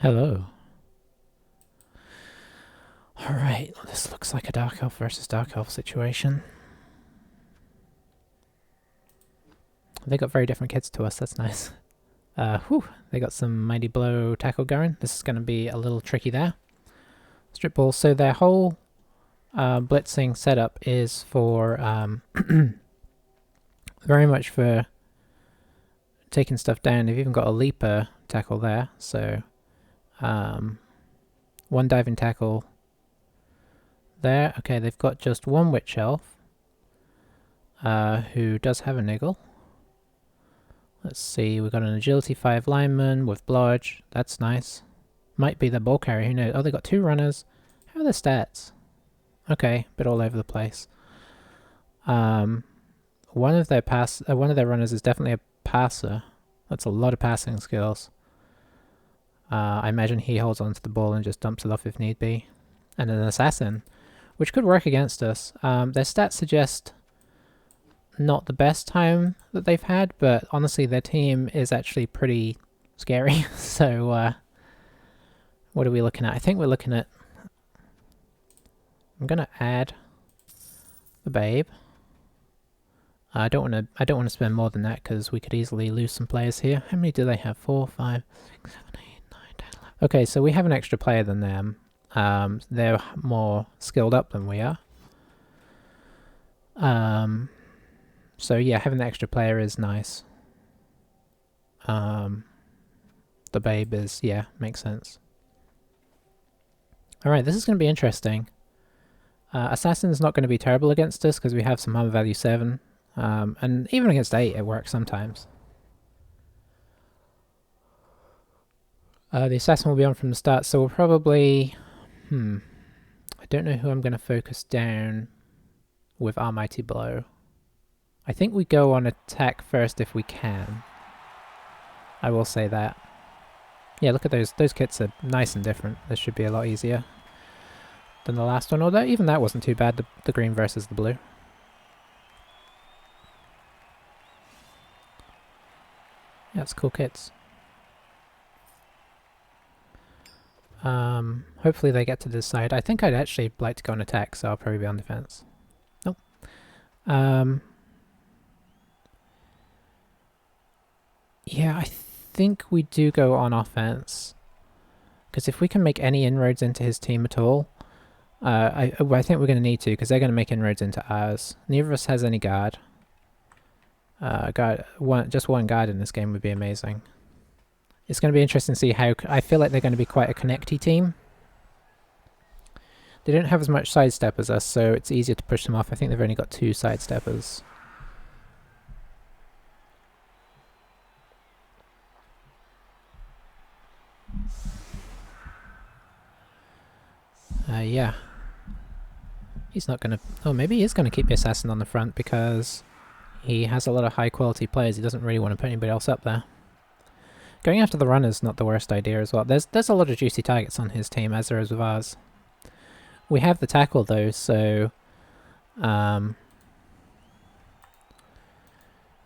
Hello. Alright, this looks like a Dark Elf versus Dark Elf situation. They got very different kits to us, that's nice. They got some Mighty Blow tackle going. This is going to be a little tricky there. Strip Ball, so their whole blitzing setup is for very much for taking stuff down. They've even got a leaper tackle there, so one diving tackle there. Okay, they've got just one Witch Elf who does have a niggle. Let's see, we've got an Agility 5 lineman with Blodge. That's nice. Might be the ball carrier, who knows? Oh, they got two runners. How are their stats? Okay, bit all over the place. One of their runners is definitely a passer. That's a lot of passing skills. I imagine he holds onto the ball and just dumps it off if need be. And an assassin, which could work against us. Their stats suggest not the best time that they've had, but honestly their team is actually pretty scary. So what are we looking at? I think we're looking at... I'm gonna add the Babe. I don't want to spend more than that because we could easily lose some players here. How many do they have? 4, 5, 6, 7, 8, 9, 10, 11. Okay, so we have an extra player than them. They're more skilled up than we are. So yeah, having the extra player is nice. The Babe is, yeah, makes sense. Alright, this is going to be interesting. Assassin's not going to be terrible against us because we have some armor value 7. And even against 8 it works sometimes. The Assassin will be on from the start, so we'll probably... I don't know who I'm going to focus down with our Mighty Blow. I think we go on attack first if we can. I will say that. Yeah, look at those. Those kits are nice and different. This should be a lot easier than the last one. Although even that wasn't too bad, the green versus the blue. Yeah, it's cool kits. Hopefully they get to this side. I think I'd actually like to go on attack, so I'll probably be on defense. Nope. Yeah, I think we do go on offense. Because if we can make any inroads into his team at all, I think we're going to need to, because they're going to make inroads into ours. Neither of us has any guard. Just one guard in this game would be amazing. It's going to be interesting to see how... I feel like they're going to be quite a connecty team. They don't have as much sidestep as us, so it's easier to push them off. I think they've only got 2 sidesteppers. Yeah. He's not going to... Oh, maybe he is going to keep the Assassin on the front because he has a lot of high quality players. He doesn't really want to put anybody else up there. Going after the runner's not the worst idea as well. There's a lot of juicy targets on his team, as there is with ours. We have the tackle though, so...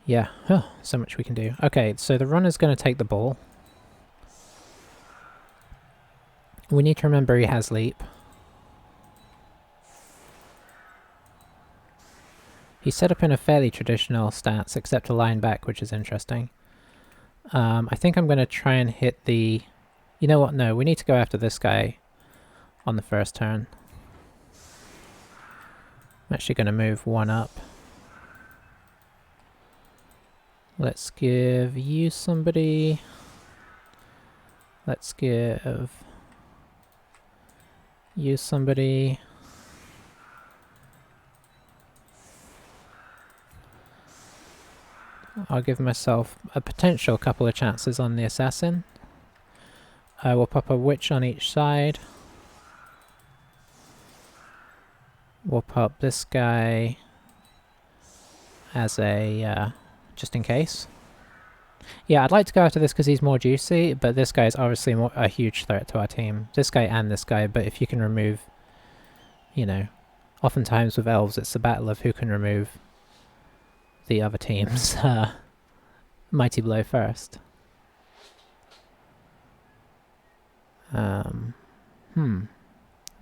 yeah, so much we can do. Okay, so the runner's going to take the ball. We need to remember he has leap. He's set up in a fairly traditional stance, except a line back, which is interesting. I think I'm going to try and hit the... You know what? No, we need to go after this guy on the first turn. I'm actually going to move one up. Let's give you somebody. Let's give you somebody. I'll give myself a potential couple of chances on the Assassin. I will pop a Witch on each side. We'll pop this guy as a, just in case. Yeah, I'd like to go after this because he's more juicy, but this guy is obviously a huge threat to our team. This guy and this guy, but if you can remove, you know, oftentimes with elves it's a battle of who can remove the other team's Mighty Blow first. I'm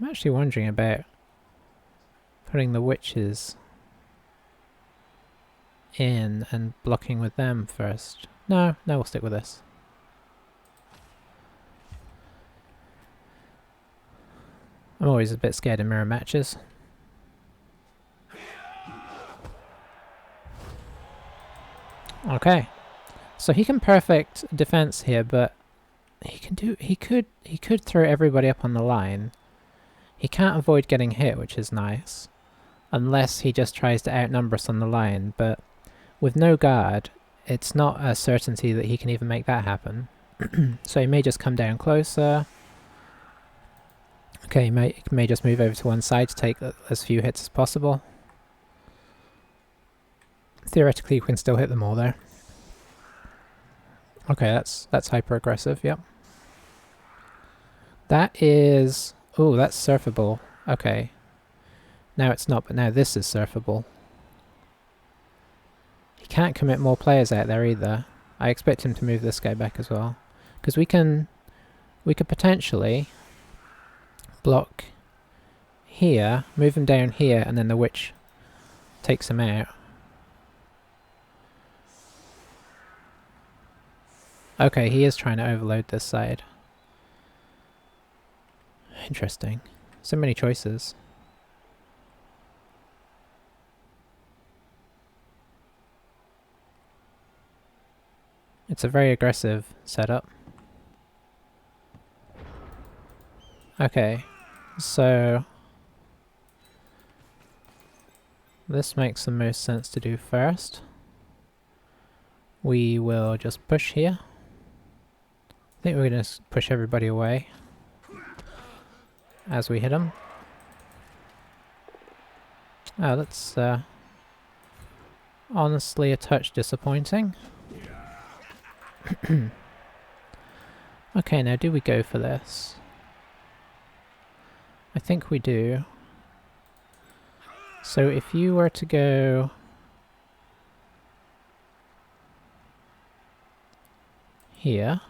actually wondering about putting the witches in and blocking with them first. No, we'll stick with this. I'm always a bit scared of mirror matches. Okay. So he can perfect defense here, but he could throw everybody up on the line. He can't avoid getting hit, which is nice. Unless he just tries to outnumber us on the line, but with no guard, it's not a certainty that he can even make that happen. So he may just come down closer. Okay, he may just move over to one side to take as few hits as possible. Theoretically, you can still hit them all there. Okay, that's hyper aggressive. Yep. That is... Oh, that's surfable. Okay. Now it's not, but now this is surfable. He can't commit more players out there either. I expect him to move this guy back as well. Because we could potentially block here, move him down here, and then the witch takes him out. Okay, he is trying to overload this side. Interesting. So many choices. It's a very aggressive setup. Okay, so this makes the most sense to do first. We will just push here. I think we're going to push everybody away as we hit them. Oh, that's honestly a touch disappointing. Okay, now do we go for this? I think we do. So if you were to go here,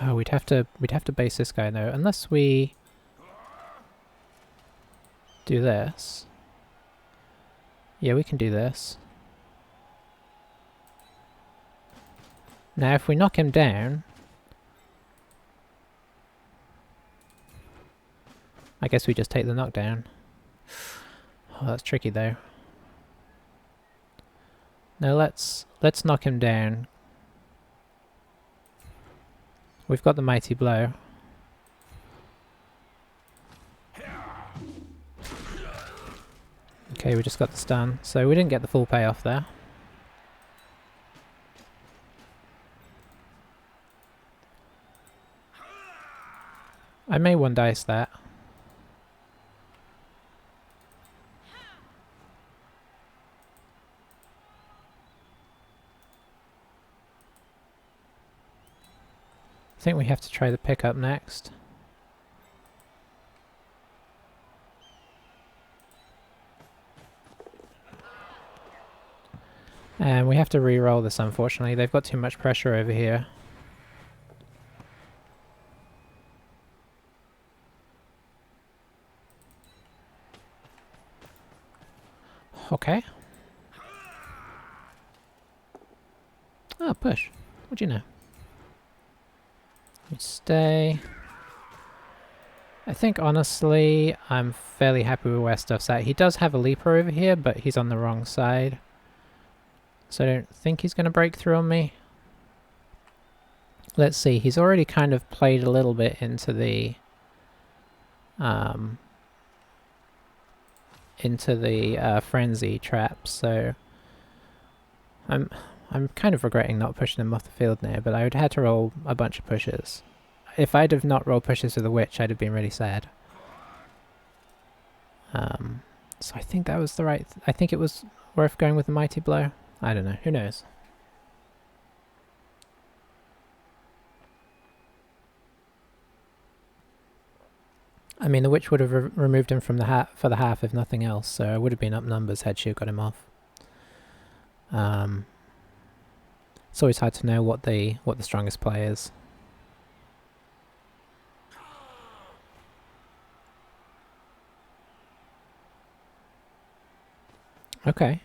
oh, we'd have to base this guy though, unless we do this. Yeah, we can do this. Now if we knock him down, I guess we just take the knockdown. Oh, that's tricky though. Now let's knock him down. We've got the mighty blow. Okay, we just got the stun, so we didn't get the full payoff there. I may one dice that. I think we have to try the pickup next. And we have to re-roll this, unfortunately. They've got too much pressure over here. Okay. Oh, push. What'd you know? We stay. I think, honestly, I'm fairly happy with where stuff's at. He does have a leaper over here, but he's on the wrong side. So I don't think he's going to break through on me. Let's see, he's already kind of played a little bit into the frenzy trap, so I'm kind of regretting not pushing him off the field now, but I would have had to roll a bunch of pushes. If I'd have not rolled pushes with the witch, I'd have been really sad. So I think that was the right... I think it was worth going with the mighty blow. I don't know. Who knows? I mean, the witch would have removed him from the for the half, if nothing else, so it would have been up numbers had she got him off. It's always hard to know what the strongest play is. Okay.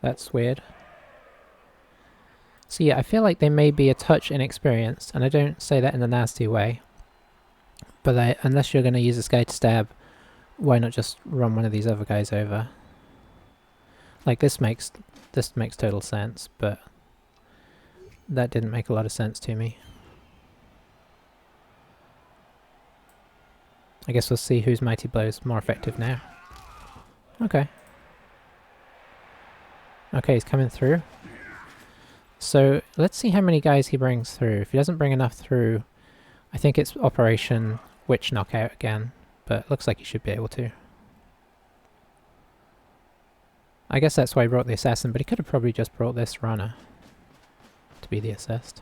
That's weird. So yeah, I feel like they may be a touch inexperienced, and I don't say that in a nasty way. But unless you're going to use this guy to stab, why not just run one of these other guys over? Like this makes total sense, but that didn't make a lot of sense to me. I guess we'll see whose Mighty Blow is more effective now. Okay. Okay, he's coming through. So let's see how many guys he brings through. If he doesn't bring enough through, I think it's Operation Witch Knockout again, but looks like he should be able to. I guess that's why he brought the assassin, but he could have probably just brought this runner to be the assist.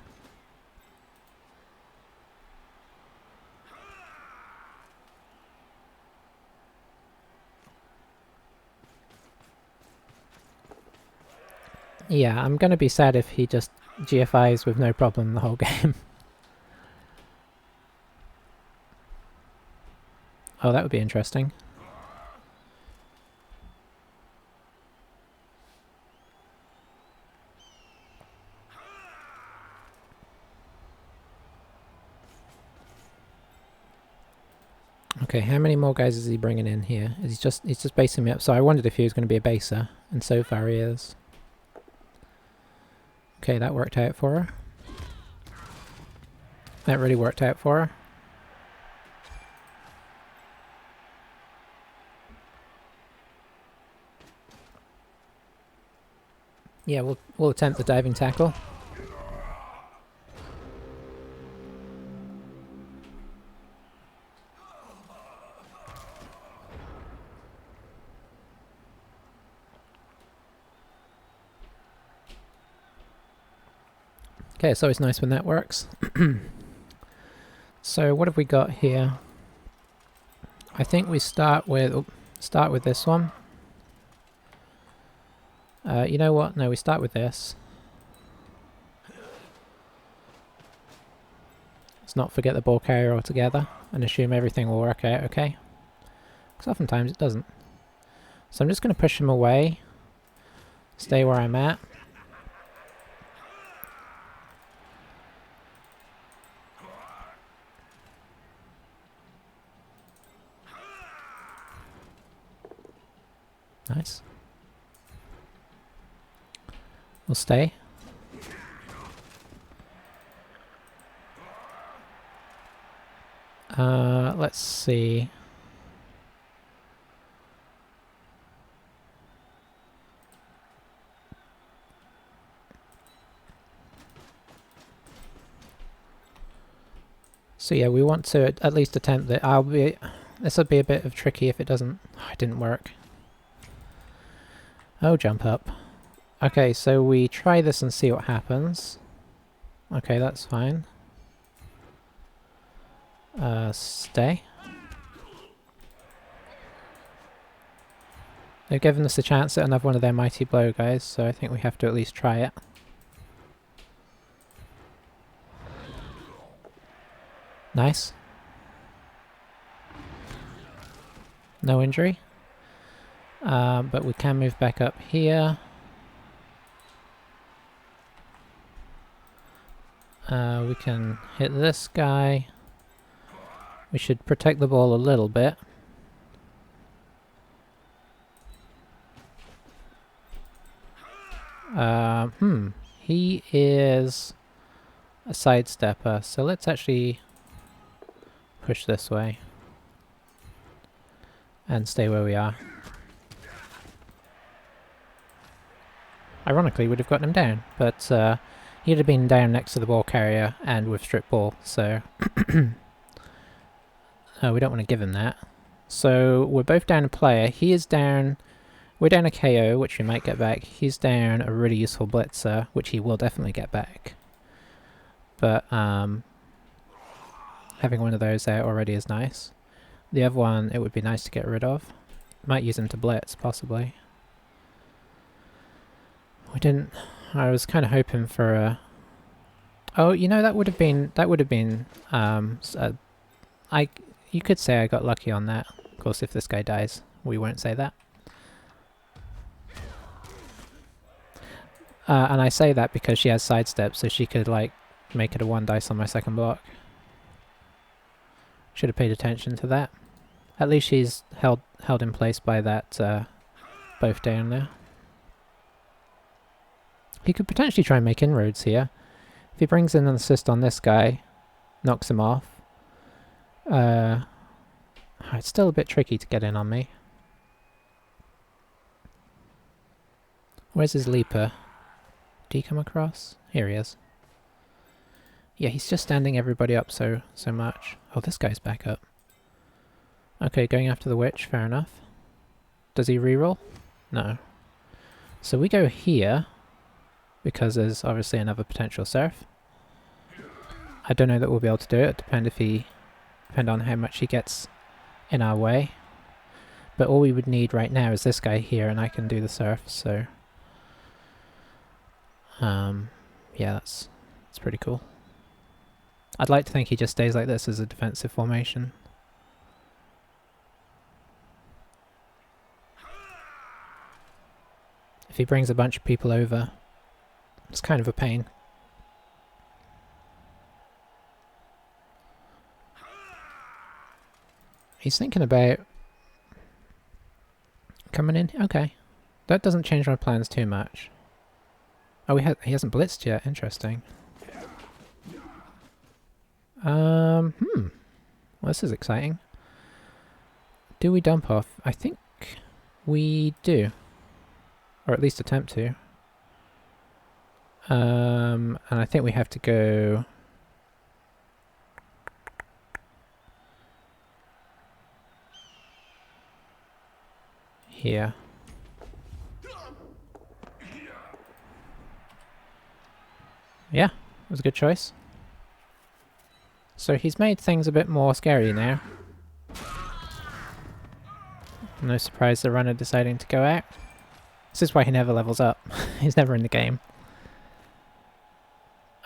Yeah, I'm gonna be sad if he just GFIs with no problem the whole game. Oh, that would be interesting. Okay, how many more guys is he bringing in here? He's just basing me up. So I wondered if he was going to be a baser, and so far he is. Okay, that worked out for her. That really worked out for her. Yeah, we'll attempt the diving tackle. Okay, it's always nice when that works. So what have we got here? I think we start with this one. You know what? No, we start with this. Let's not forget the ball carrier altogether and assume everything will work out okay. Because oftentimes it doesn't. So I'm just going to push him away. Stay where I'm at. Nice. We'll stay. Let's see. So yeah, we want to at least attempt it. This will be a bit of tricky if it doesn't. Oh, it didn't work. Oh, jump up. Okay, so we try this and see what happens. Okay, that's fine. Stay. They've given us a chance at another one of their Mighty Blow guys, so I think we have to at least try it. Nice. No injury. But we can move back up here. We can hit this guy. We should protect the ball a little bit. He is a sidestepper, so let's actually push this way and stay where we are. Ironically, we'd have gotten him down, but he'd have been down next to the ball carrier and with strip ball, so we don't want to give him that. So we're both down a player. He is down. We're down a KO, which we might get back. He's down a really useful blitzer, which he will definitely get back. But having one of those out already is nice. The other one, it would be nice to get rid of. Might use him to blitz, possibly. We didn't I was kind of hoping for a... Oh, you know, that would have been... you could say I got lucky on that. Of course, if this guy dies, we won't say that. And I say that because she has sidestep, so she could, like, make it a 1 dice on my second block. Should have paid attention to that. At least she's held in place by that both down there. He could potentially try and make inroads here. If he brings in an assist on this guy, knocks him off. It's still a bit tricky to get in on me. Where's his leaper? Did he come across? Here he is. Yeah, he's just standing everybody up so much. Oh, this guy's back up. Okay, going after the witch, fair enough. Does he reroll? No. So we go here, because there's obviously another potential surf. I don't know that we'll be able to do it, depend on how much he gets in our way. But all we would need right now is this guy here, and I can do the surf, so... yeah, that's pretty cool. I'd like to think he just stays like this as a defensive formation. If he brings a bunch of people over, it's kind of a pain. He's thinking about coming in. Okay, that doesn't change my plans too much. Oh, he hasn't blitzed yet. Interesting. Well, this is exciting. Do we dump off? I think we do. Or at least attempt to. And I think we have to go... here. Yeah, it was a good choice. So he's made things a bit more scary now. No surprise the runner deciding to go out. This is why he never levels up. He's never in the game.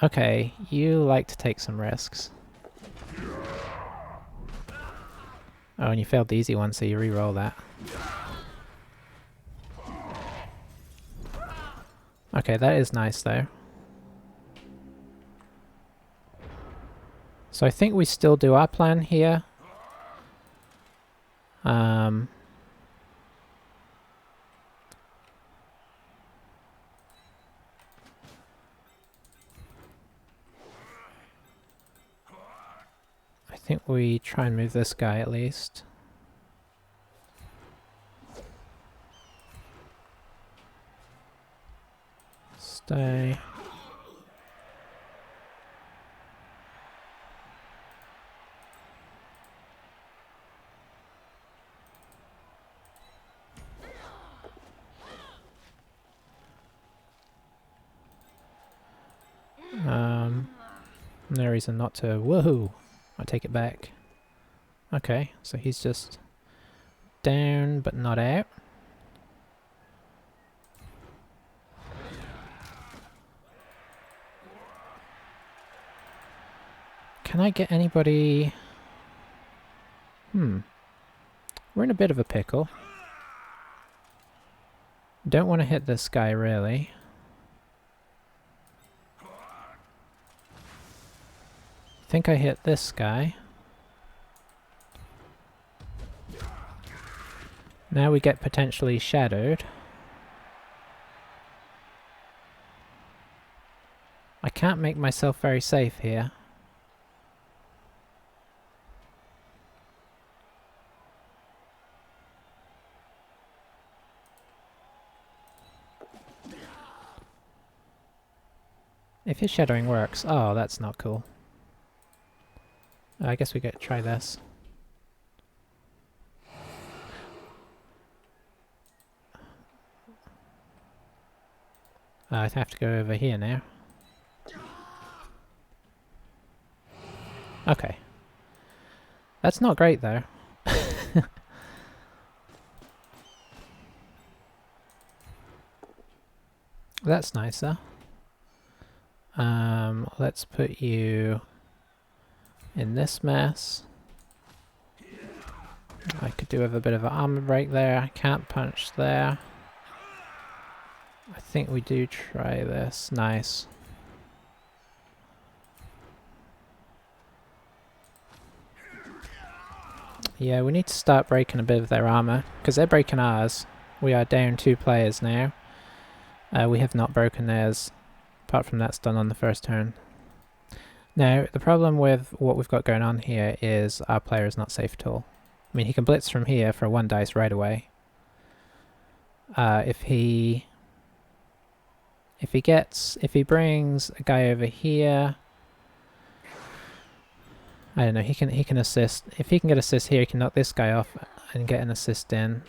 Okay, you like to take some risks. Oh, and you failed the easy one, so you re-roll that. Okay, that is nice though. So I think we still do our plan here. I think we try and move this guy at least. Stay. No reason not to. Woohoo! I take it back. Okay, so he's just down but not out. Can I get anybody... We're in a bit of a pickle. Don't want to hit this guy, really. I think I hit this guy. Now we get potentially shadowed. I can't make myself very safe here. If his shadowing works... Oh, that's not cool. I guess we get to try this. I have to go over here now. Okay. That's not great though. That's nicer. Let's put you in this mess. I could do with a bit of an armor break there. I can't punch there. I think we do try this. Nice. Yeah, we need to start breaking a bit of their armor, because they're breaking ours. We are down 2 players now. We have not broken theirs, apart from that's done on the first turn. Now, the problem with what we've got going on here is our player is not safe at all. I mean, he can blitz from here for 1 dice right away. If he brings a guy over here, I don't know, he can assist. If he can get assist here, he can knock this guy off and get an assist in.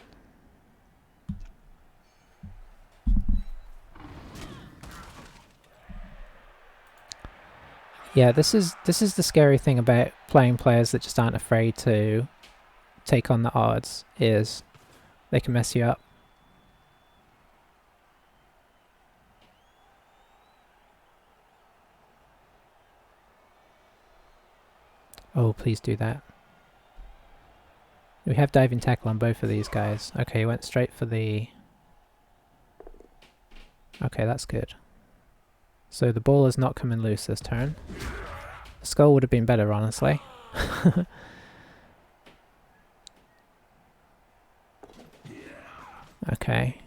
Yeah, this is the scary thing about playing players that just aren't afraid to take on the odds, is they can mess you up. Oh, please do that. We have diving tackle on both of these guys. Okay, he went straight for the... Okay, that's good. So the ball is not coming loose this turn. The skull would have been better, honestly. Okay.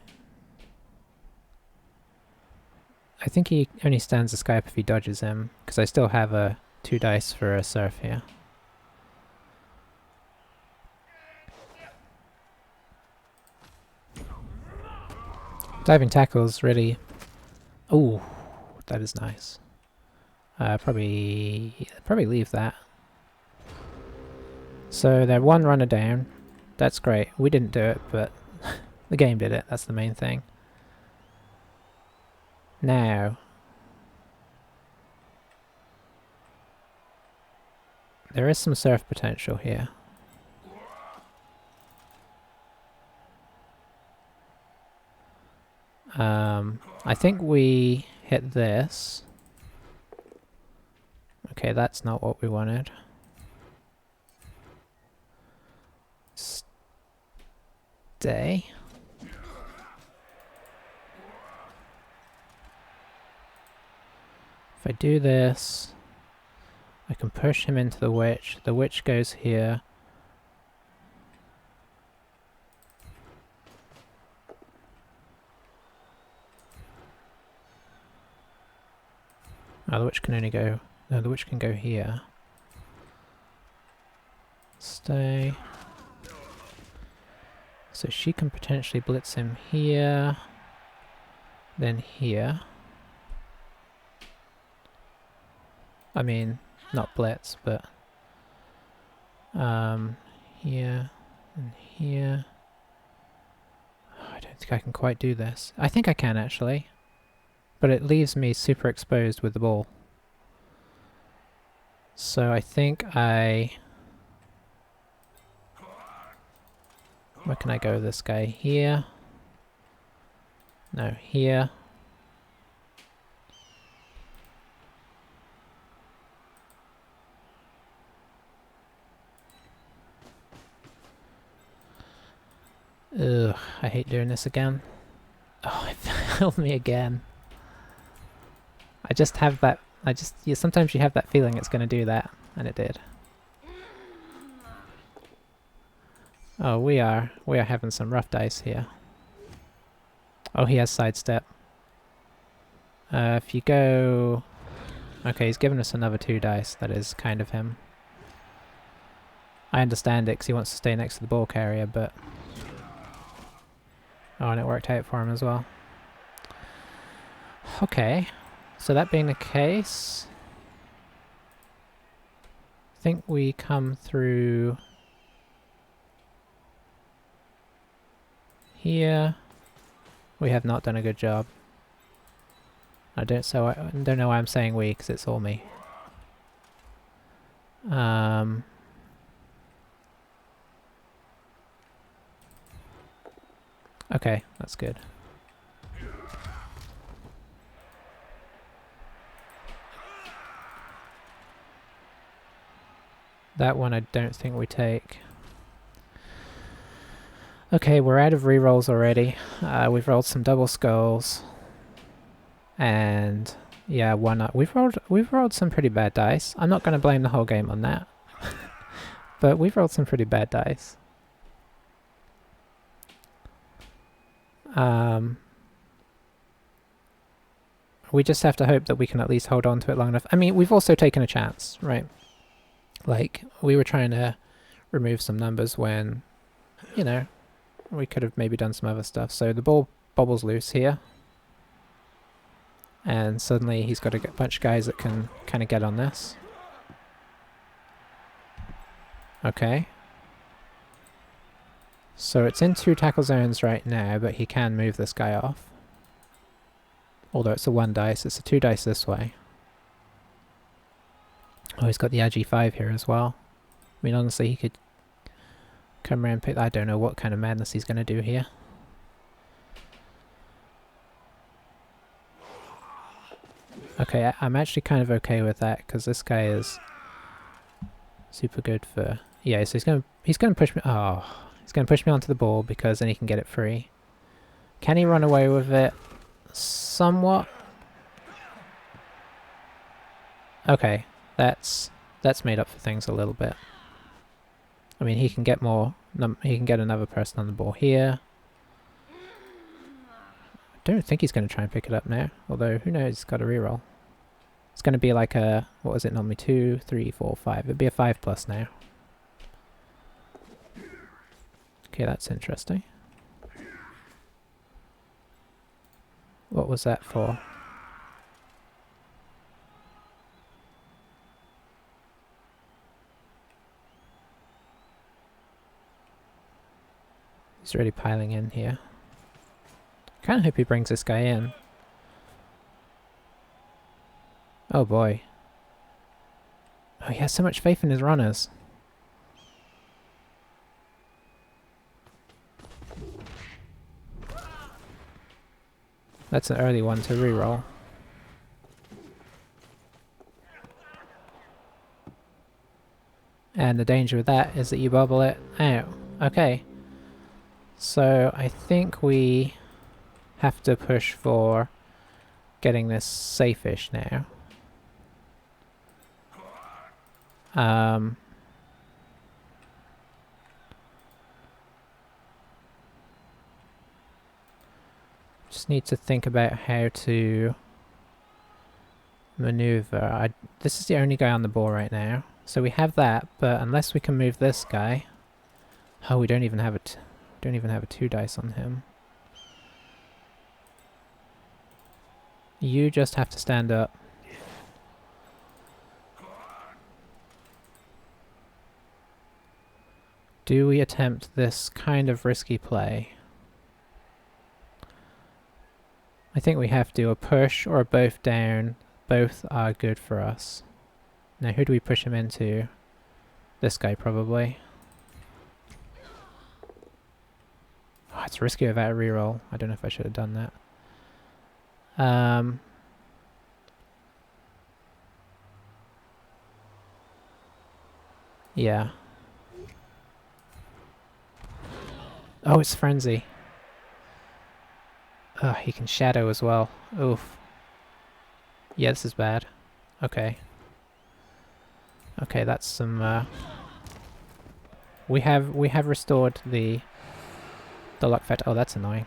I think he only stands a Skype if he dodges him, because I still have a 2 dice for a surf here. Diving tackle's really... Ooh, that is nice. Probably leave that. So they're 1 runner down. That's great. We didn't do it, but the game did it. That's the main thing. Now, there is some surf potential here. I think we hit this. Okay, that's not what we wanted. Stay. If I do this, I can push him into the witch. The witch goes here. Oh, the witch can only go... No, the witch can go here. Stay. So she can potentially blitz him here. Then here. I mean, not blitz, but... here and here. Oh, I don't think I can quite do this. I think I can, actually. But it leaves me super exposed with the ball. So I think I... Where can I go with this guy? Here? No, here. Ugh, I hate doing this again. Oh, it failed me again. I just have that... yeah, sometimes you have that feeling it's going to do that, and it did. Oh, we are having some rough dice here. Oh, he has sidestep. If you go... Okay, he's given us another 2 dice. That is kind of him. I understand it because he wants to stay next to the ball carrier, but... Oh, and it worked out for him as well. Okay. So that being the case... I think we come through... Here... We have not done a good job. I don't know why I'm saying we, because it's all me. Okay, that's good. That one I don't think we take. Okay, we're out of rerolls already. We've rolled some double skulls. And yeah, one up. We've rolled some pretty bad dice. I'm not going to blame the whole game on that. But we've rolled some pretty bad dice. We just have to hope that we can at least hold on to it long enough. I mean, we've also taken a chance, right? Like, we were trying to remove some numbers when, you know, we could have maybe done some other stuff. So the ball bobbles loose here. And suddenly he's got a bunch of guys that can kind of get on this. Okay. So it's in 2 tackle zones right now, but he can move this guy off. Although it's a 1 dice, it's a 2 dice this way. Oh, he's got the Agi5 here as well. I mean, honestly, he could come around and pick... I don't know what kind of madness he's going to do here. Okay, I'm actually kind of okay with that, because this guy is super good for... Yeah, so he's gonna push me... Oh, he's going to push me onto the ball, because then he can get it free. Can he run away with it? Somewhat. Okay, that's made up for things a little bit. I mean, he can get more. He can get another person on the ball here. I don't think he's going to try and pick it up now. Although, who knows? He's got a reroll. It's going to be like a... What was it normally? 2, 3, 4, 5. It'd be a 5+ now. Okay, that's interesting. What was that for? He's already piling in here. I kind of hope he brings this guy in. Oh boy. Oh, he has so much faith in his runners. That's an early one to reroll. And the danger with that is that you bubble it out. Okay. So I think we have to push for getting this safe-ish now. Just need to think about how to maneuver. This is the only guy on the ball right now. So we have that, but unless we can move this guy... Oh, we don't even have a 2 dice on him. You just have to stand up. Do we attempt this kind of risky play? I think we have to. A push or a both down. Both are good for us. Now who do we push him into? This guy probably. Oh, it's risky without a reroll. I don't know if I should have done that. Yeah. Oh, it's Frenzy. Oh, he can shadow as well. Oof. Yeah, this is bad. Okay. Okay, that's some, We have restored the luck factor. Oh, that's annoying.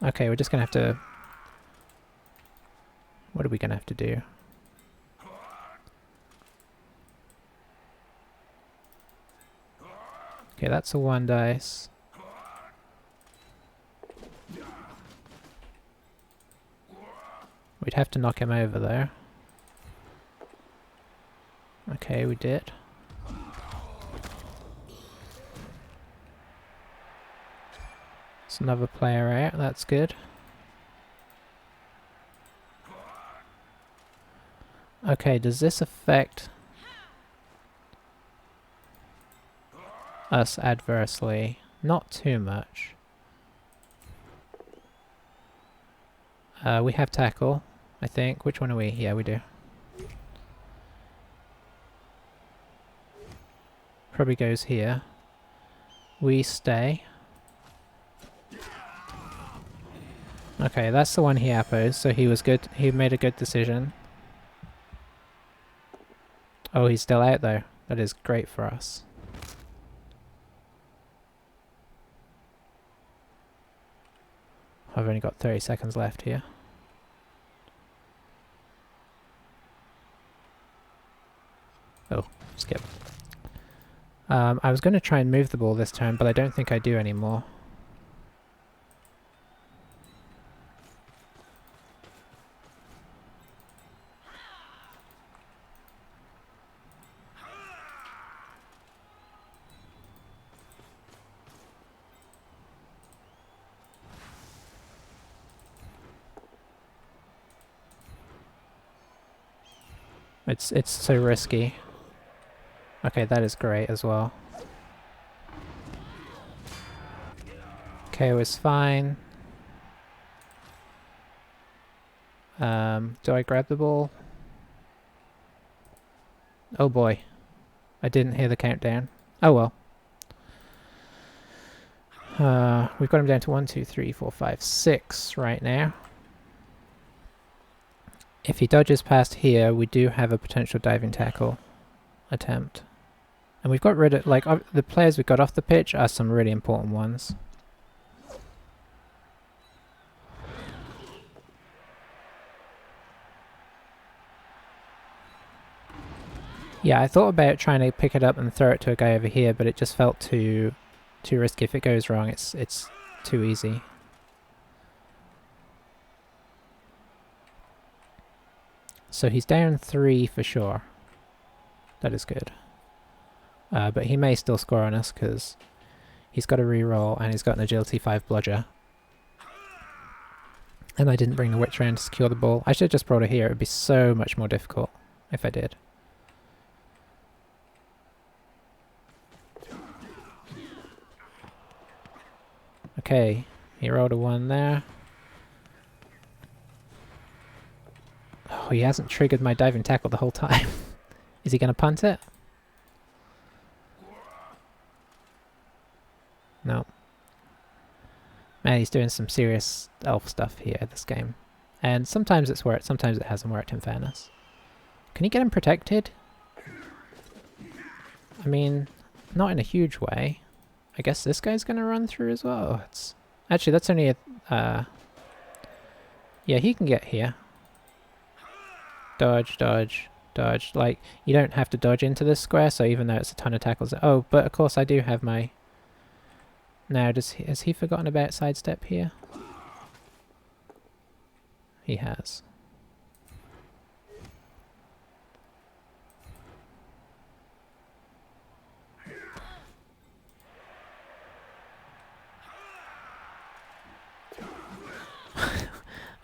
Okay, we're just gonna have to... What are we gonna have to do? Okay, that's a 1 dice. We'd have to knock him over there. Okay, we did. It's another player out, that's good. Okay, does this affect us adversely? Not too much. We have tackle. I think. Which one are we? Yeah, we do. Probably goes here. We stay. Okay, that's the one he appos, so he was good. He made a good decision. Oh, he's still out though. That is great for us. I've only got 30 seconds left here. Oh, skip. I was going to try and move the ball this turn, but I don't think I do anymore. It's so risky. Okay, that is great as well. KO is fine. Do I grab the ball? Oh boy. I didn't hear the countdown. Oh well. We've got him down to 1, 2, 3, 4, 5, 6 right now. If he dodges past here, we do have a potential diving tackle attempt. And we've got rid of, like, the players we've got off the pitch are some really important ones. Yeah, I thought about trying to pick it up and throw it to a guy over here, but it just felt too risky. If it goes wrong, it's too easy. So he's down 3 for sure. That is good. But he may still score on us because he's got a reroll and he's got an agility 5 bludger. And I didn't bring the witch around to secure the ball. I should have just brought it here. It would be so much more difficult if I did. Okay, he rolled a 1 there. Oh, he hasn't triggered my diving tackle the whole time. Is he going to punt it? No. Man, he's doing some serious elf stuff here this game. And sometimes it's worked, sometimes it hasn't worked in fairness. Can you get him protected? I mean, not in a huge way. I guess this guy's going to run through as well. It's actually, that's only a... yeah, he can get here. Dodge, dodge, dodge. Like, you don't have to dodge into this square, so even though it's a ton of tackles... Oh, but of course I do have my... Now, has he forgotten about sidestep here? He has.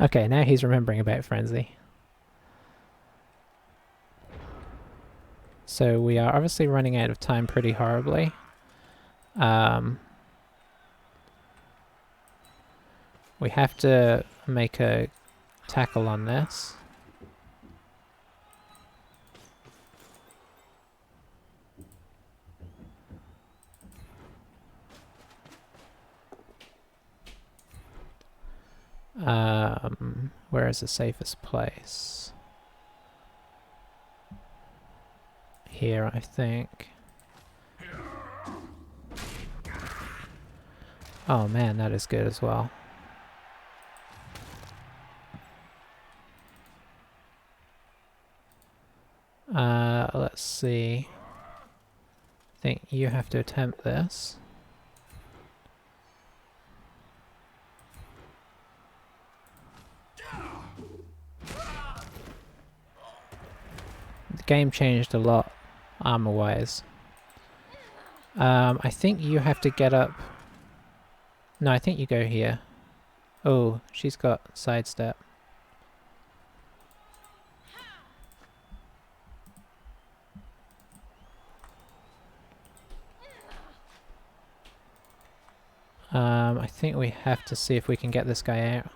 Okay, now he's remembering about Frenzy. So we are obviously running out of time pretty horribly. We have to make a tackle on this. Where is the safest place? Here, I think. Oh man, that is good as well. Let's see. I think you have to attempt this. The game changed a lot, armor-wise. I think you have to get up... No, I think you go here. Oh, she's got sidestep. I think we have to see if we can get this guy out.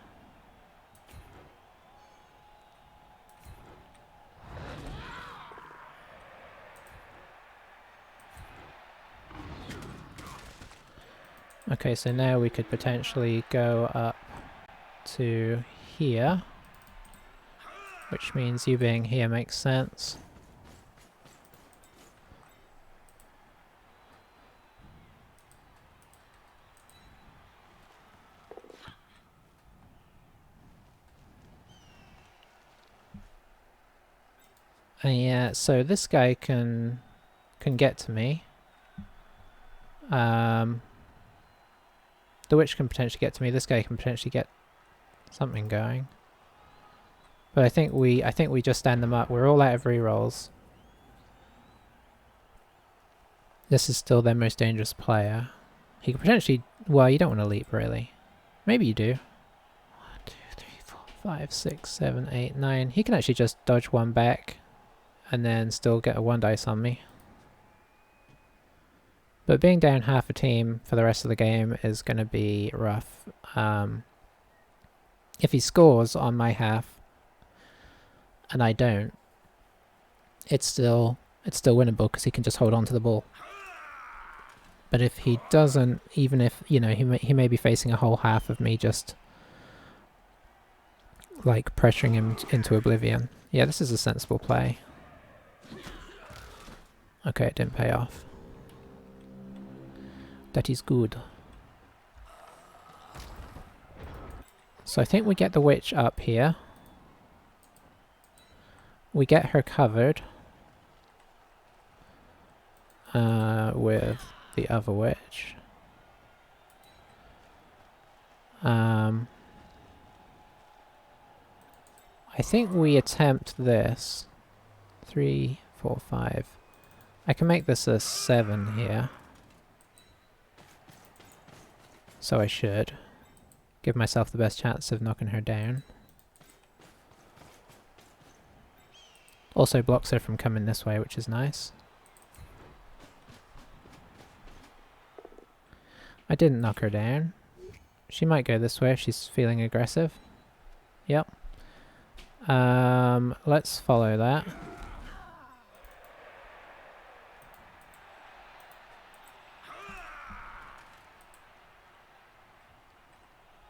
Okay, so now we could potentially go up to here, which means you being here makes sense. And yeah, so this guy can get to me. The witch can potentially get to me. This guy can potentially get something going. But I think we just stand them up. We're all out of rerolls. This is still their most dangerous player. He could potentially... Well, you don't want to leap, really. Maybe you do. 1, 2, 3, 4, 5, 6, 7, 8, 9. He can actually just dodge one back and then still get a 1 dice on me. But being down half a team for the rest of the game is going to be rough. If he scores on my half and I don't, it's still winnable because he can just hold on to the ball. But if he doesn't, even if, you know, he may be facing a whole half of me just like pressuring him into oblivion. Yeah, this is a sensible play. Okay, it didn't pay off. That is good. So I think we get the witch up here. We get her covered with the other witch. I think we attempt this. 3, 4, 5. I can make this a 7 here. So I should. Give myself the best chance of knocking her down. Also blocks her from coming this way, which is nice. I didn't knock her down. She might go this way if she's feeling aggressive. Yep. Let's follow that.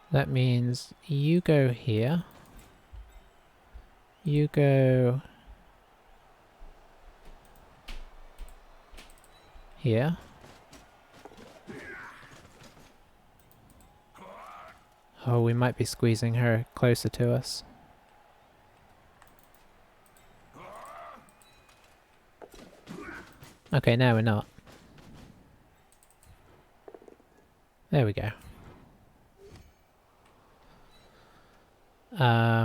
That means you go here. You go here. Oh, we might be squeezing her closer to us. Okay, now we're not. There we go.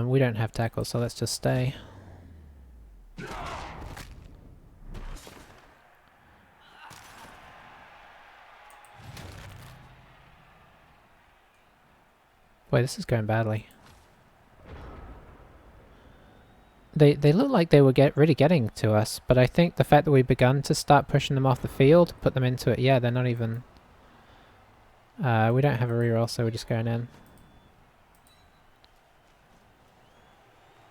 We don't have tackle, so let's just stay. Boy, this is going badly. They look like they were really getting to us, but I think the fact that we've begun to start pushing them off the field, put them into it, yeah, they're not even... we don't have a reroll, so we're just going in.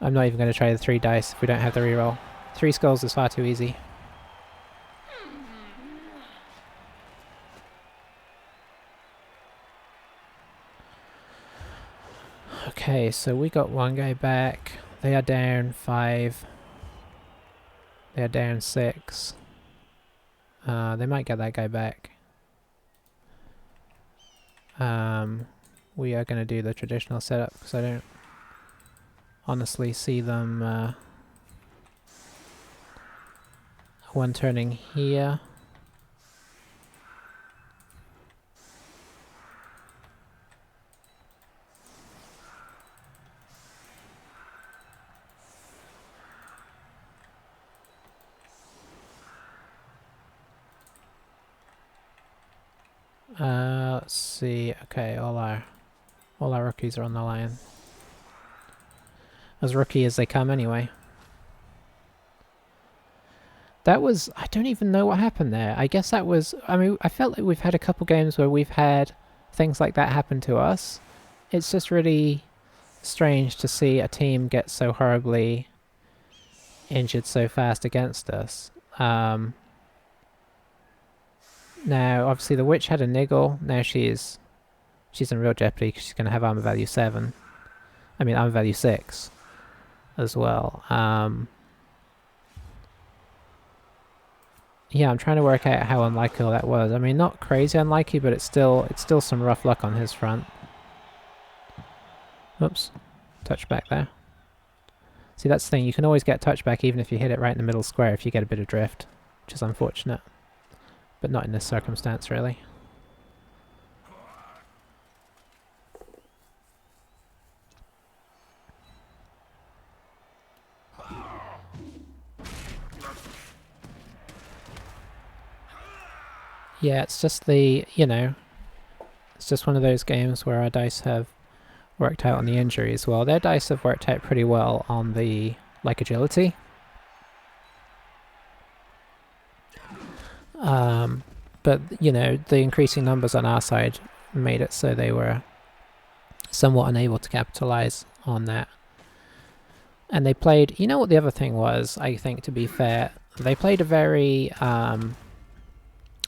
I'm not even going to try the 3 dice if we don't have the reroll. 3 skulls is far too easy. Okay, so we got 1 guy back. They are down 5. They are down 6. They might get that guy back. We are going to do the traditional setup because I don't honestly see them one turning here. Let's see. Okay, all our rookies are on the line. As rookie as they come anyway. That was... I don't even know what happened there. I guess that was... I mean, I felt like we've had a couple games where we've had things like that happen to us. It's just really strange to see a team get so horribly injured so fast against us. Now, obviously the witch had a niggle. Now she's in real jeopardy because she's going to have armor value 7. I mean armor value 6 as well. Yeah, I'm trying to work out how unlikely that was. I mean, not crazy unlikely, but it's still some rough luck on his front. Oops, touchback there. See, that's the thing. You can always get touchback even if you hit it right in the middle square if you get a bit of drift, which is unfortunate, but not in this circumstance really. Yeah, it's just the, it's just one of those games where our dice have worked out on the injury as well. Their dice have worked out pretty well on the, agility. But, the increasing numbers on our side made it so they were somewhat unable to capitalize on that. And they played, you know what the other thing was, I think, to be fair? They played a very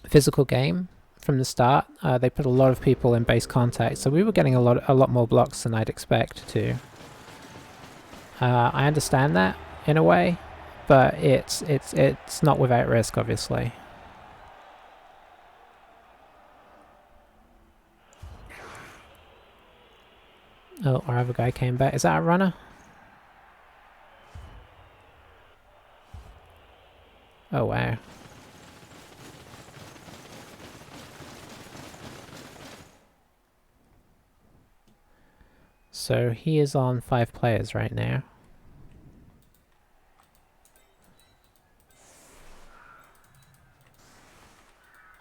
physical game from the start. They put a lot of people in base contact, so we were getting a lot more blocks than I'd expect to. I understand that in a way, but it's not without risk, obviously. Oh, our other guy came back. Is that a runner? Oh wow. So he is on 5 players right now.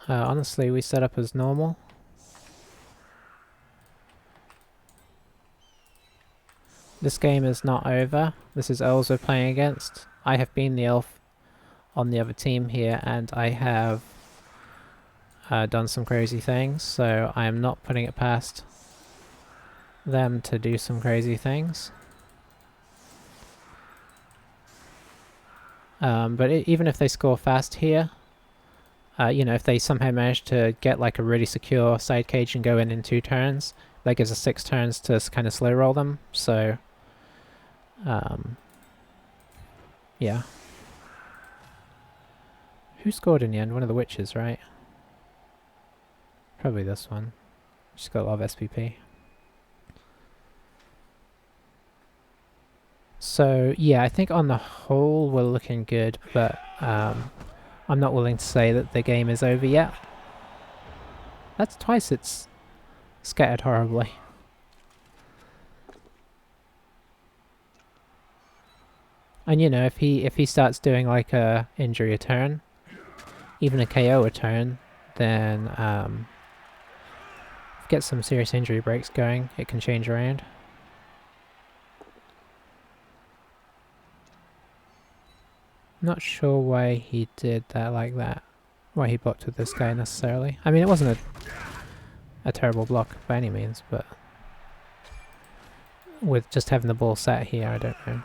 Honestly, we set up as normal. This game is not over. This is elves we're playing against. I have been the elf on the other team here, and I have done some crazy things, so I am not putting it past them to do some crazy things. But even if they score fast here, if they somehow manage to get like a really secure side cage and go in 2 turns, that gives us 6 turns to kind of slow roll them, so yeah. Who scored in the end? One of the witches, right? Probably this one. She's got a lot of SPP. So yeah, I think on the whole we're looking good, but I'm not willing to say that the game is over yet. That's twice it's scattered horribly. And if he starts doing like a injury a turn, even a KO a turn, then get some serious injury breaks going, it can change around. Not sure why he did that like that. Why he blocked with this guy necessarily. I mean, it wasn't a terrible block by any means, but with just having the ball sat here, I don't know.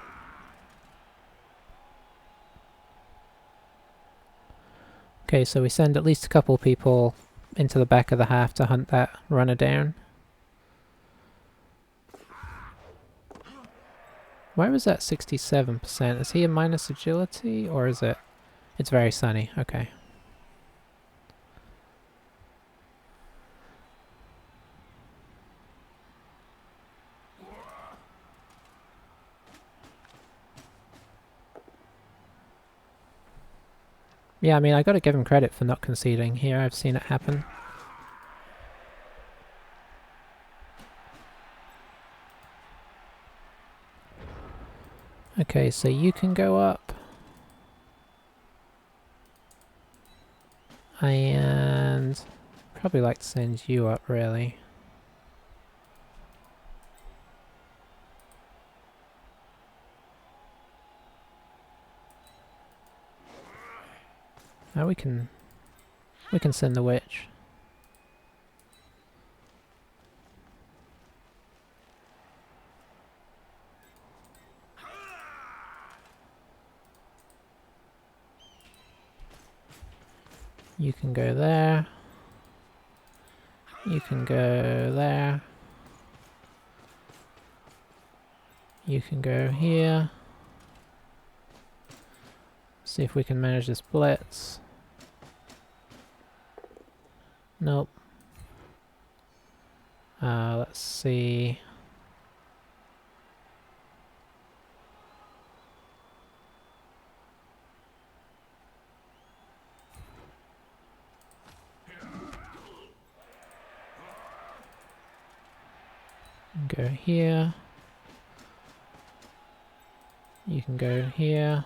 Okay, so we send at least a couple people into the back of the half to hunt that runner down. Why was that 67%? Is he a minus agility, or is it? It's very sunny, okay. Yeah, I mean, I gotta give him credit for not conceding here. I've seen it happen. Okay, so you can go up. And probably like to send you up, really. Now we can send the witch. You can go there. You can go there. You can go here. See if we can manage this blitz. Nope. Let's see. Go here. You can go here.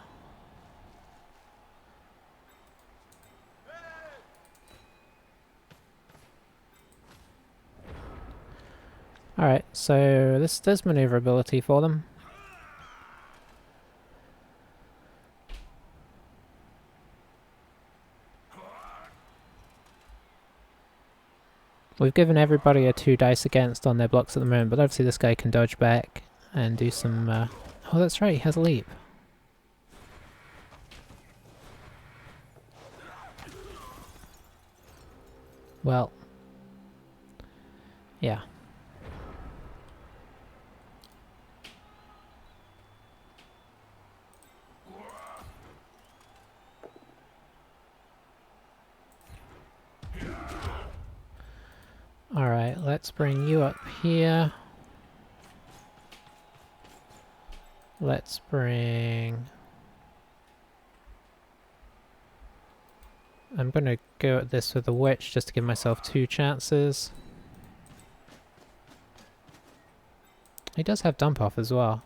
Alright, so there's maneuverability for them. We've given everybody a 2 dice against on their blocks at the moment, but obviously this guy can dodge back and do some... Oh, that's right, he has a leap. Well... Yeah. Alright, let's bring you up here. Let's bring... I'm gonna go at this with the witch just to give myself 2 chances. He does have dump off as well.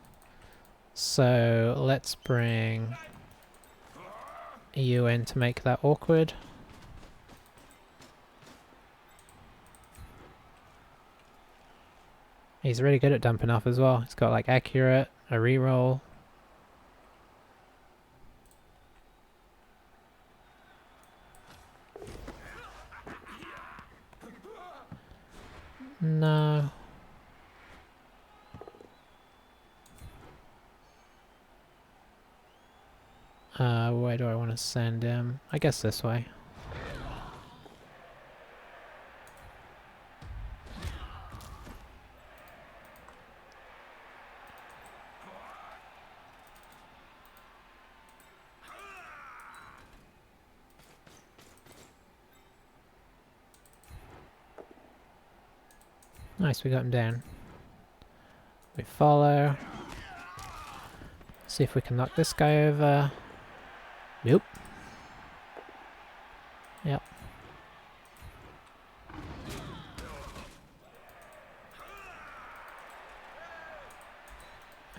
So let's bring you in to make that awkward. He's really good at dumping off as well. He's got like accurate, a reroll. No. Where do I want to send him? I guess this way. Nice, we got him down. We follow. See if we can knock this guy over. Nope. Yep.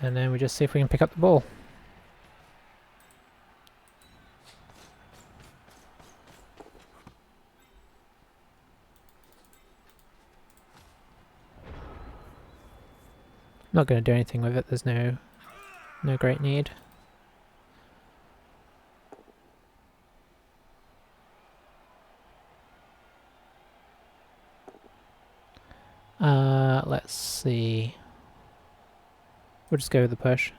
And then we just see if we can pick up the ball. Not going to do anything with it, there's no great need. Let's see. We'll just go with the push.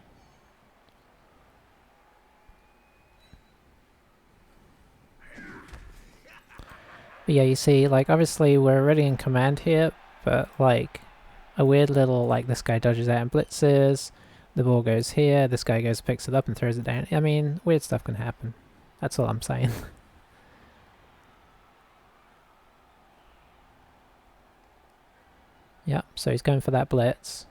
But yeah, you see, like, obviously we're already in command here, but like, a weird little, like, this guy dodges out and blitzes, the ball goes here, this guy goes, picks it up and throws it down. I mean, weird stuff can happen. That's all I'm saying. Yep, so he's going for that blitz.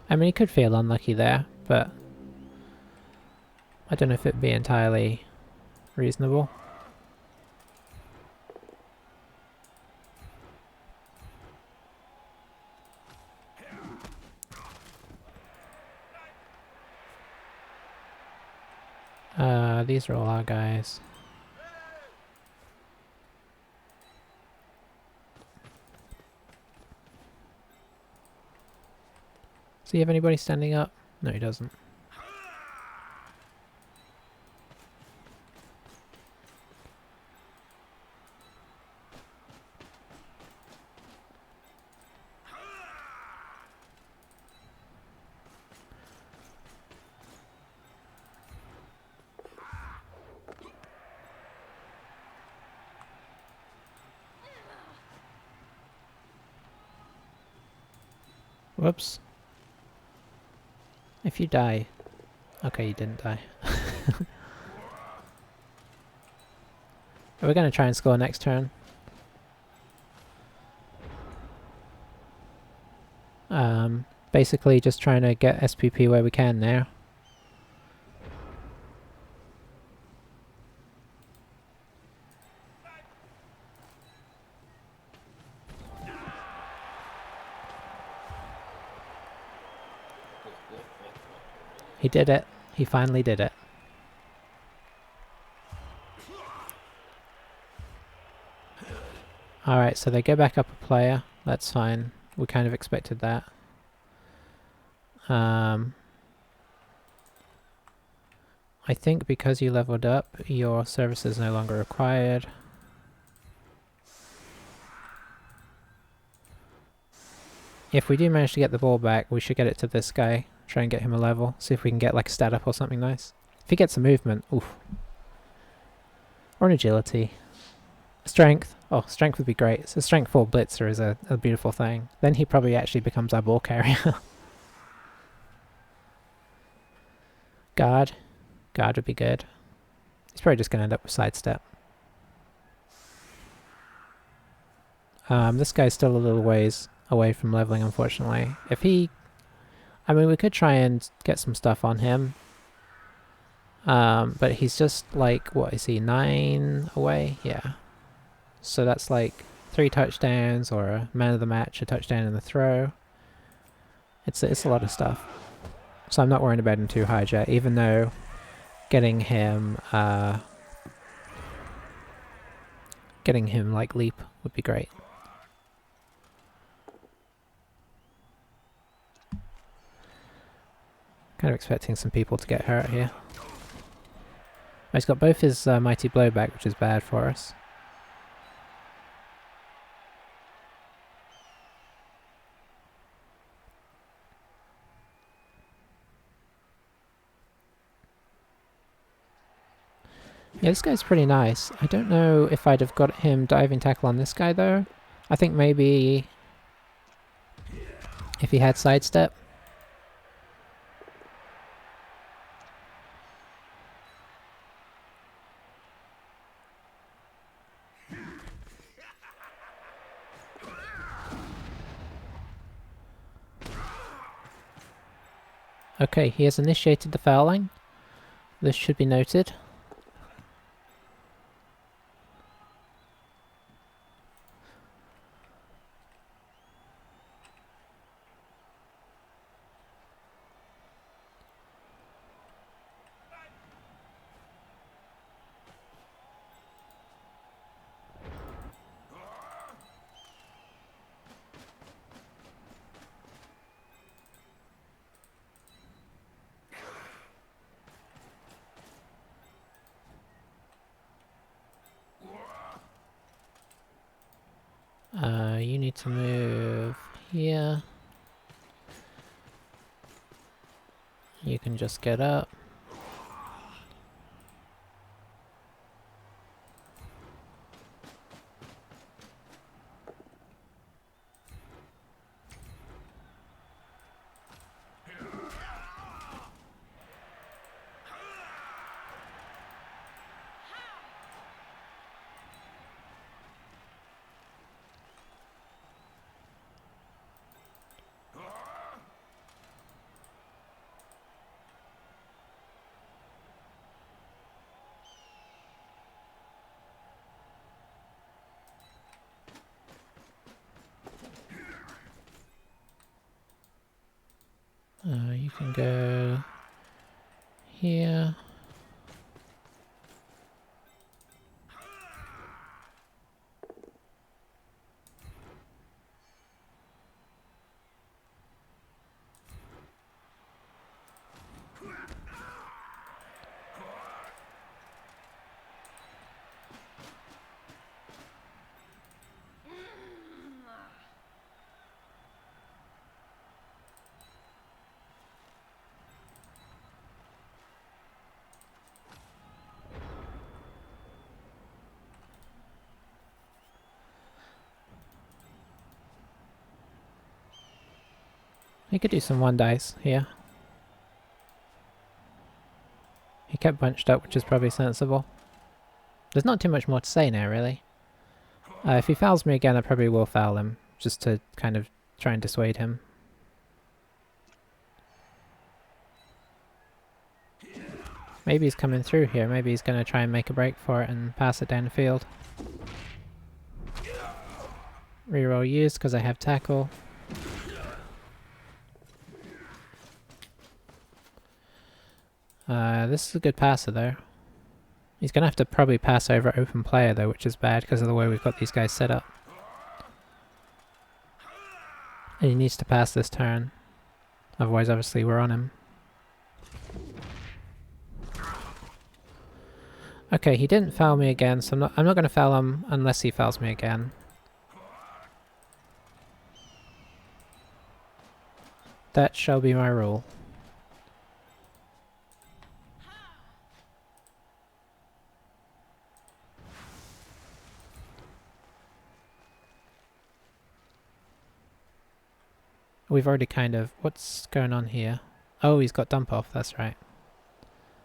I mean, he could feel unlucky there, but I don't know if it'd be entirely reasonable. These are all our guys. Does he have anybody standing up? No, he doesn't. Whoops. If you die... Okay, you didn't die. We're going to try and score next turn. Basically just trying to get SPP where we can now. He did it. He finally did it. Alright, so they go back up a player. That's fine. We kind of expected that. I think because you leveled up, your service is no longer required. If we do manage to get the ball back, we should get it to this guy. Try and get him a level. See if we can get like a stat up or something nice. If he gets a movement, oof. Or an agility. Strength. Oh, strength would be great. So strength 4 blitzer is a beautiful thing. Then he probably actually becomes our ball carrier. Guard. Guard would be good. He's probably just going to end up with sidestep. This guy's still a little ways away from leveling, unfortunately. If he... I mean, we could try and get some stuff on him. But he's just like, what is he, 9 away? Yeah. So that's like 3 touchdowns or a man of the match, a touchdown and a throw. It's a lot of stuff. So I'm not worrying about him too hard yet, even though getting him like leap would be great. Kind of expecting some people to get hurt here. He's got both his mighty blowback, which is bad for us. Yeah, this guy's pretty nice. I don't know if I'd have got him diving tackle on this guy though. I think maybe if he had sidestep. Okay, he has initiated the fouling. This should be noted. You need to move here. You can just get up. You can go here. He could do some one dice here. He kept bunched up, which is probably sensible. There's not too much more to say now, really. If he fouls me again, I probably will foul him, just to kind of try and dissuade him. Maybe he's coming through here. Maybe he's going to try and make a break for it and pass it down the field. Reroll used because I have tackle. This is a good passer though. He's going to have to probably pass over open player though, which is bad because of the way we've got these guys set up. And he needs to pass this turn. Otherwise obviously we're on him. Okay, he didn't foul me again, so I'm not going to foul him unless he fouls me again. That shall be my rule. We've already kind of... What's going on here? Oh, he's got dump off, that's right.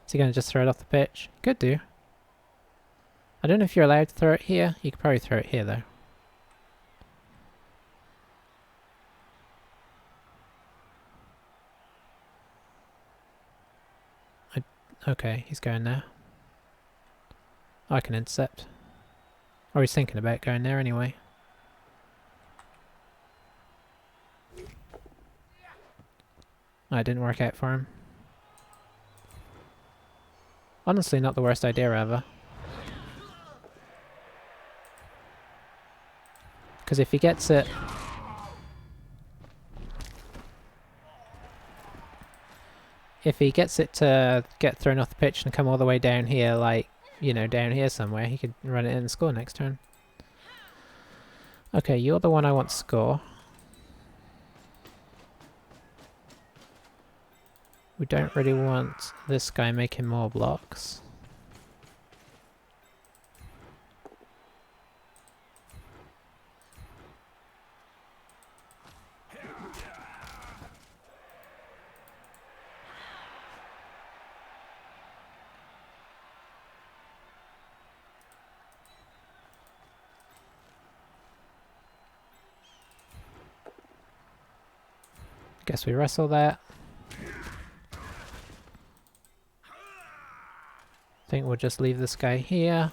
Is he going to just throw it off the pitch? Could do. I don't know if you're allowed to throw it here. You could probably throw it here though. Okay, he's going there. I can intercept. Or he's thinking about going there anyway. It didn't work out for him. Honestly, not the worst idea ever. Because if he gets it... If he gets it to get thrown off the pitch and come all the way down here, like, you know, down here somewhere, he could run it in and score next turn. Okay, you're the one I want to score. We don't really want this guy making more blocks. Guess we wrestle that. Think we'll just leave this guy here.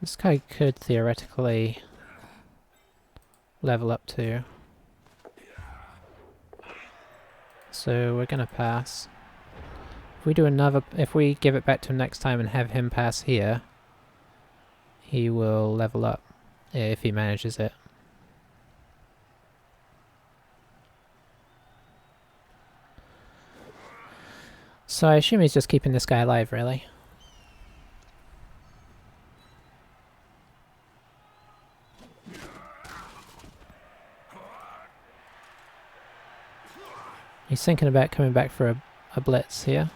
This guy could theoretically level up too. So we're gonna pass. If we do another, if we give it back to him next time and have him pass here, he will level up if he manages it. So I assume he's just keeping this guy alive, really. He's thinking about coming back for a blitz here.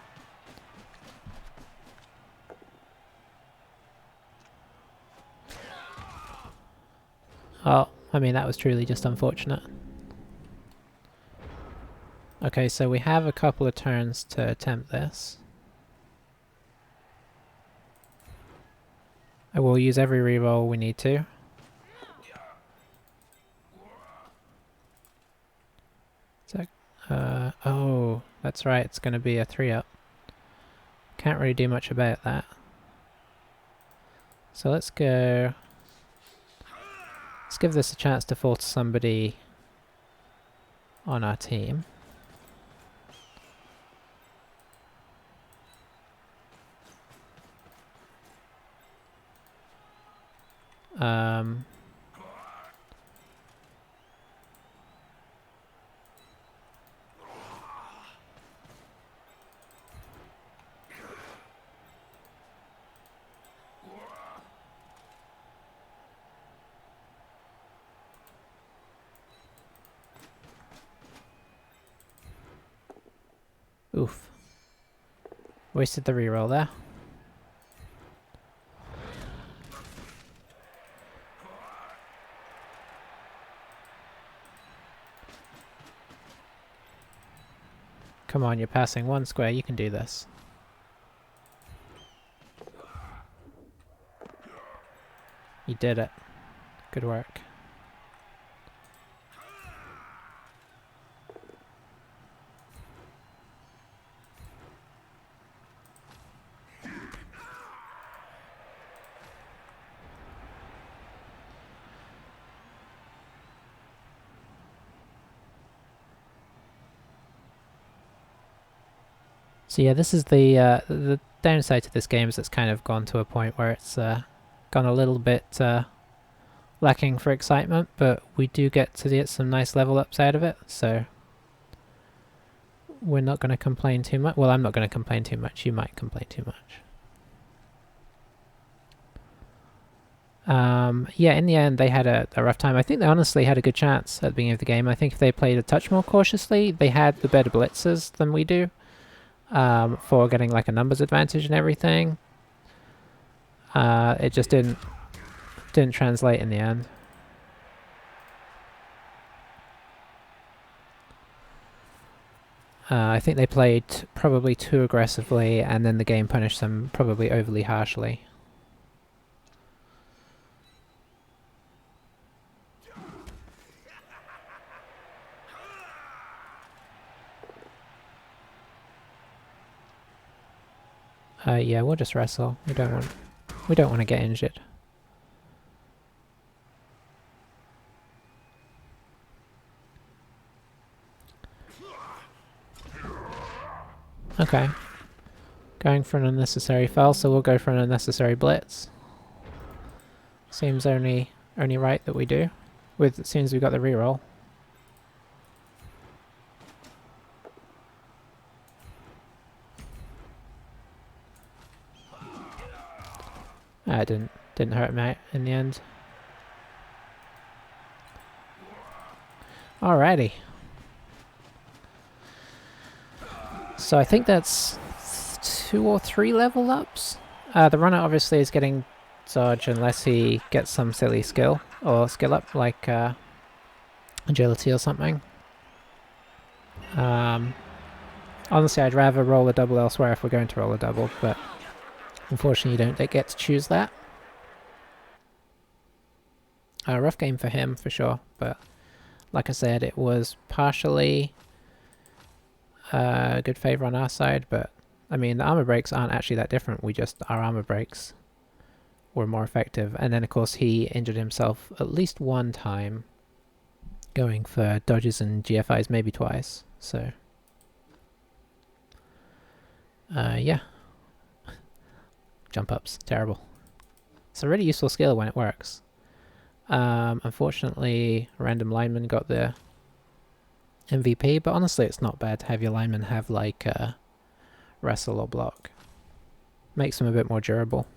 Oh, I mean that was truly just unfortunate. Okay, so we have a couple of turns to attempt this. I will use every reroll we need to. Oh, that's right, it's going to be a 3-up. Can't really do much about that. So let's go... Let's give this a chance to fall to somebody on our team. Oof. Wasted the reroll there. Come on, you're passing one square, you can do this. You did it. Good work. So yeah, this is the downside to this game is it's kind of gone to a point where it's gone a little bit lacking for excitement, but we do get to get some nice level ups out of it, so we're not going to complain too much. Well, I'm not going to complain too much. You might complain too much. Yeah, in the end, they had a rough time. I think they honestly had a good chance at the beginning of the game. I think if they played a touch more cautiously, they had the better blitzers than we do for getting like a numbers advantage and everything. It just didn't translate in the end. I think they played probably too aggressively, and then the game punished them probably overly harshly. Yeah, we'll just wrestle. We don't want to get injured. Okay. Going for an unnecessary foul, so we'll go for an unnecessary blitz. Seems only right that we do. As soon as we got the reroll. It didn't hurt me in the end. Alrighty. So I think that's 2 or 3 level ups. The runner obviously is getting dodge unless he gets some silly skill or skill up like agility or something. Honestly, I'd rather roll a double elsewhere if we're going to roll a double, but unfortunately you don't get to choose that. Rough game for him for sure, but like I said, it was partially a good favor on our side, but I mean, the armor breaks aren't actually that different. Our armor breaks were more effective. And then of course he injured himself at least one time going for dodges and GFIs, maybe twice. So yeah. Jump ups, terrible. It's a really useful skill when it works. Unfortunately, random lineman got the MVP, but honestly it's not bad to have your lineman have like wrestle or block. Makes them a bit more durable.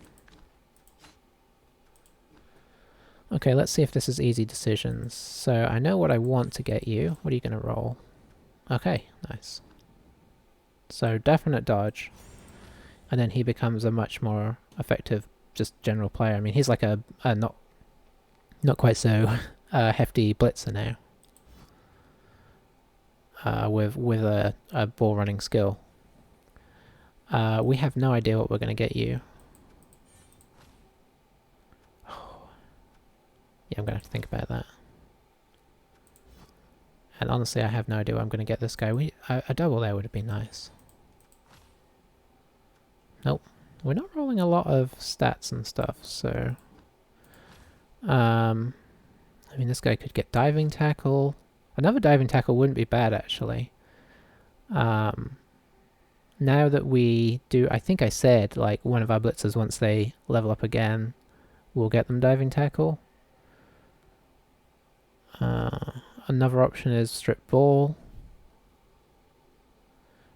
Okay, let's see if this is easy decisions. So I know what I want to get you. What are you going to roll? Okay, nice. So definite dodge. And then he becomes a much more effective just general player. I mean, he's like a not quite so hefty blitzer now. With a ball running skill. We have no idea what we're going to get you. Yeah, I'm going to have to think about that. And honestly, I have no idea what I'm going to get this guy. A double there would have been nice. Nope. We're not rolling a lot of stats and stuff, so... I mean, this guy could get diving tackle. Another diving tackle wouldn't be bad, actually. Now that we do... I think I said, like, one of our blitzers, once they level up again, we'll get them diving tackle. Another option is strip ball.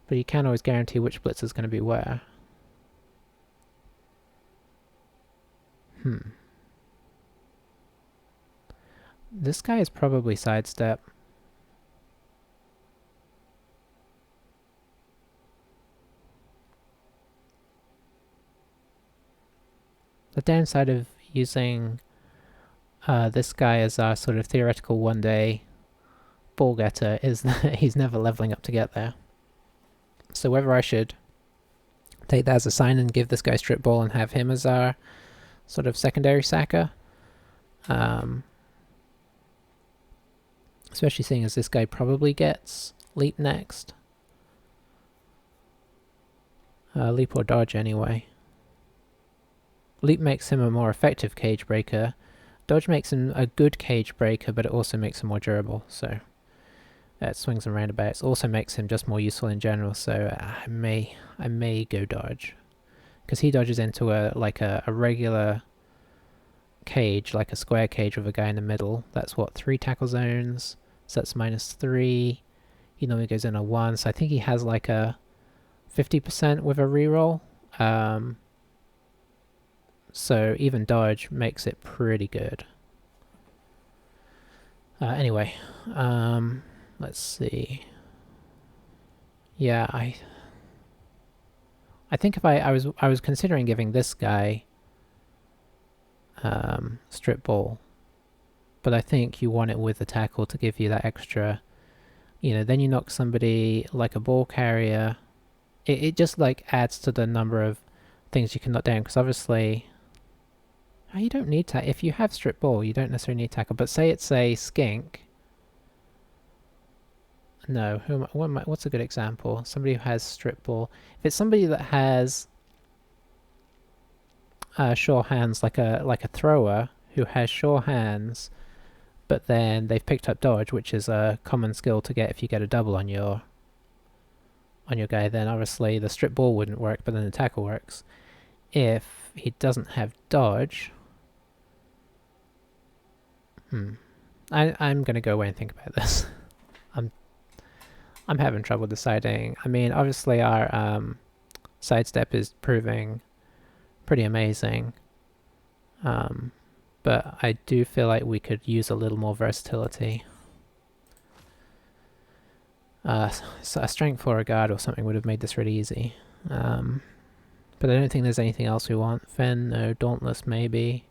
But you can't always guarantee which blitzer is going to be where. This guy is probably sidestep. The downside of using this guy as our sort of theoretical one-day ball getter is that he's never leveling up to get there. So whether I should take that as a sign and give this guy strip ball and have him as our sort of secondary sacker, especially seeing as this guy probably gets leap next. Leap or dodge anyway. Leap makes him a more effective cage breaker. Dodge makes him a good cage breaker, but it also makes him more durable, so it swings and roundabouts. Also makes him just more useful in general, so I may go dodge. Because he dodges into a regular cage, like a square cage with a guy in the middle. That's what, 3 tackle zones, so that's -3. He normally goes in a 1, so I think he has like a 50% with a reroll. So even dodge makes it pretty good. Anyway, let's see. Yeah, I think if I was considering giving this guy strip ball, but I think you want it with the tackle to give you that extra, then you knock somebody like a ball carrier. It just like adds to the number of things you can knock down, because obviously you don't need tackle. If you have strip ball, you don't necessarily need tackle, but say it's a skink. No, what's a good example? Somebody who has strip ball. If it's somebody that has sure hands, like a thrower who has sure hands, but then they've picked up dodge, which is a common skill to get if you get a double on your guy, then obviously the strip ball wouldn't work, but then the tackle works. If he doesn't have dodge, I'm gonna go away and think about this. I'm having trouble deciding. I mean, obviously our sidestep is proving pretty amazing, but I do feel like we could use a little more versatility. So a strength for a guard or something would have made this really easy. But I don't think there's anything else we want. Fen, no. Dauntless, maybe.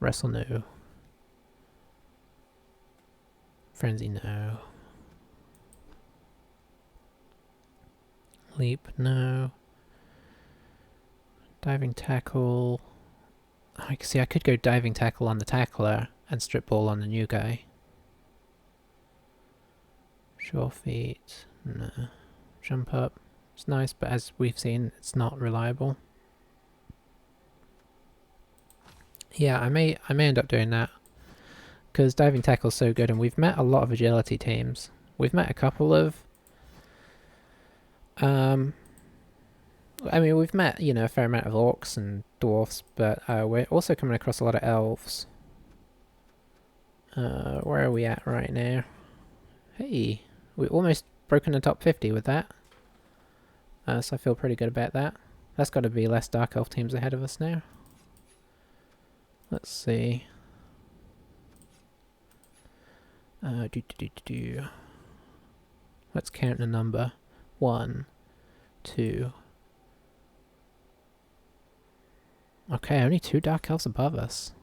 Wrestle, no. Frenzy, no. Leap, no. Diving tackle. I see, I could go diving tackle on the tackler and strip ball on the new guy. Sure feet, no. Jump up, it's nice, but as we've seen, it's not reliable. Yeah, I may end up doing that, because diving tackle's so good, and we've met a lot of agility teams. We've met a couple of I mean, we've met, a fair amount of orcs and dwarfs, but we're also coming across a lot of elves. Where are we at right now? Hey, we almost broken the top 50 with that. So I feel pretty good about that. That's got to be less Dark Elf teams ahead of us now. Let's see. Let's count the number. 1, 2. Okay, only 2 Dark Elves above us.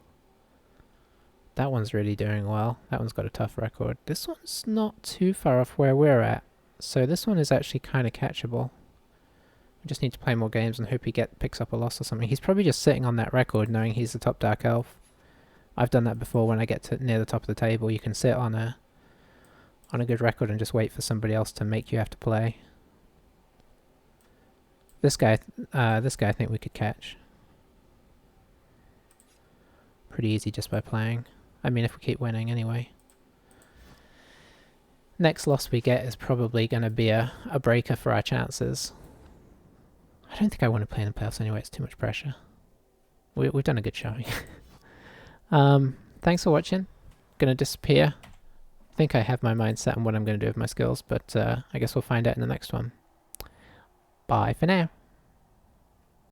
That one's really doing well. That one's got a tough record. This one's not too far off where we're at. So this one is actually kind of catchable. We just need to play more games and hope he picks up a loss or something. He's probably just sitting on that record knowing he's the top Dark Elf. I've done that before when I get to near the top of the table. You can sit on a good record and just wait for somebody else to make you have to play. This guy I think we could catch. Pretty easy just by playing. I mean, if we keep winning anyway. Next loss we get is probably going to be a breaker for our chances. I don't think I want to play in the playoffs anyway, it's too much pressure. We've done a good showing. Thanks for watching. Gonna disappear. I think I have my mind set on what I'm going to do with my skills, but I guess we'll find out in the next one. Bye for now.